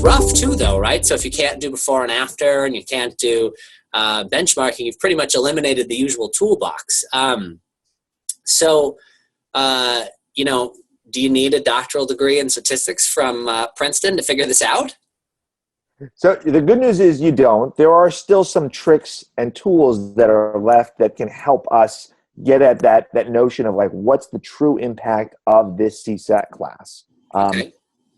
rough too, though, right? So if you can't do before and after, and you can't do benchmarking, you've pretty much eliminated the usual toolbox. So, do you need a doctoral degree in statistics from Princeton to figure this out? So the good news is you don't. There are still some tricks and tools that are left that can help us get at that notion of like, what's the true impact of this CSAT class? Okay.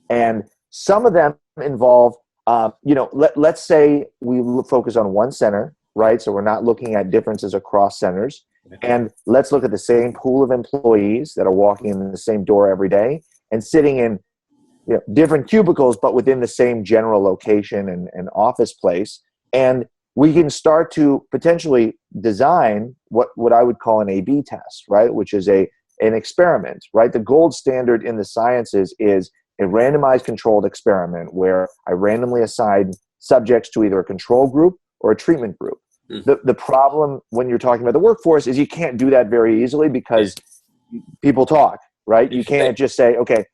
And some of them involve, let's say we focus on one center, right? So we're not looking at differences across centers. And let's look at the same pool of employees that are walking in the same door every day and sitting in different cubicles, but within the same general location and office place. And we can start to potentially design what I would call an A/B test, right? Which is an experiment, right? The gold standard in the sciences is a randomized controlled experiment where I randomly assign subjects to either a control group or a treatment group. The problem when you're talking about the workforce is you can't do that very easily because people talk, right? You can't just say, okay,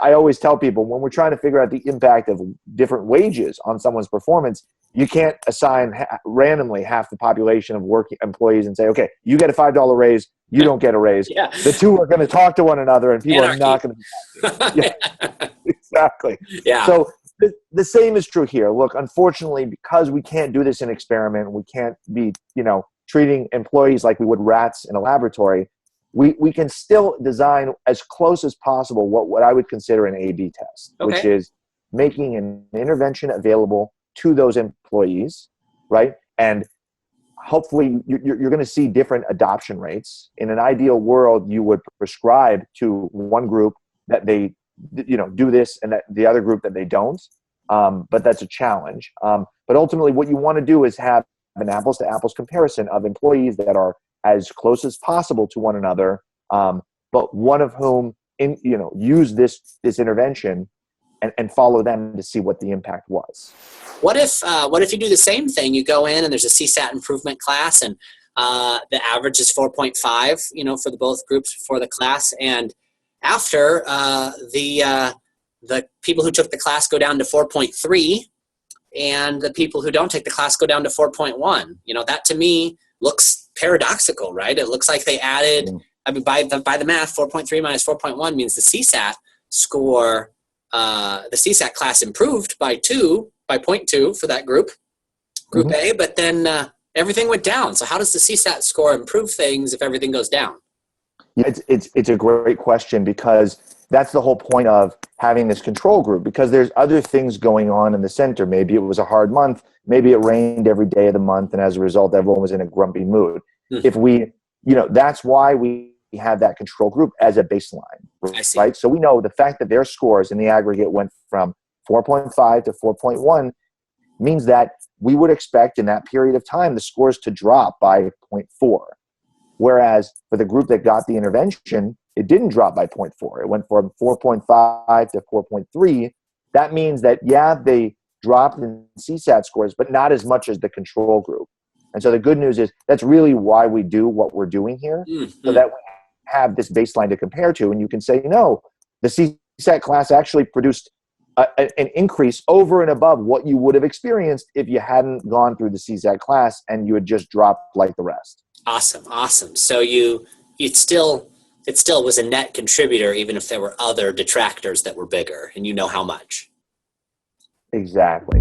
I always tell people when we're trying to figure out the impact of different wages on someone's performance, you can't assign randomly half the population of working employees and say, okay, you get a $5 raise, you don't get a raise. Yeah. The two are going to talk to one another and people Anarchy. are not going to. Yeah, exactly. Yeah. So the same is true here. Look, unfortunately, because we can't do this in experiment, we can't be, treating employees like we would rats in a laboratory. We can still design as close as possible what I would consider an A/B test, Okay. which is making an intervention available to those employees, right? And hopefully you're going to see different adoption rates. In an ideal world, you would prescribe to one group that they do this and that the other group that they don't. But that's a challenge. But ultimately what you want to do is have an apples to apples comparison of employees that are as close as possible to one another, but one of whom use this intervention and follow them to see what the impact was. What if you do the same thing? You go in and there's a CSAT improvement class, and the average is 4.5, for the both groups for the class, and after the people who took the class go down to 4.3, and the people who don't take the class go down to 4.1. That to me looks paradoxical, right? It looks like they added, by the math, 4.3 minus 4.1 means the CSAT score, the CSAT class improved by 0.2 for that group A, but then everything went down. So how does the CSAT score improve things if everything goes down? Yeah, it's a great question, because that's the whole point of having this control group, because there's other things going on in the center. Maybe it was a hard month. Maybe it rained every day of the month, and as a result, everyone was in a grumpy mood. If we, that's why we have that control group as a baseline, right? So we know the fact that their scores in the aggregate went from 4.5 to 4.1 means that we would expect in that period of time the scores to drop by 0.4. Whereas for the group that got the intervention, it didn't drop by 0.4. It went from 4.5 to 4.3. That means that, they dropped in CSAT scores, but not as much as the control group. And so the good news is that's really why we do what we're doing here, so that we have this baseline to compare to. And you can say, no, the CSAT class actually produced an increase over and above what you would have experienced if you hadn't gone through the CSAT class and you had just dropped like the rest. Awesome. So it still was a net contributor, even if there were other detractors that were bigger, and how much. Exactly.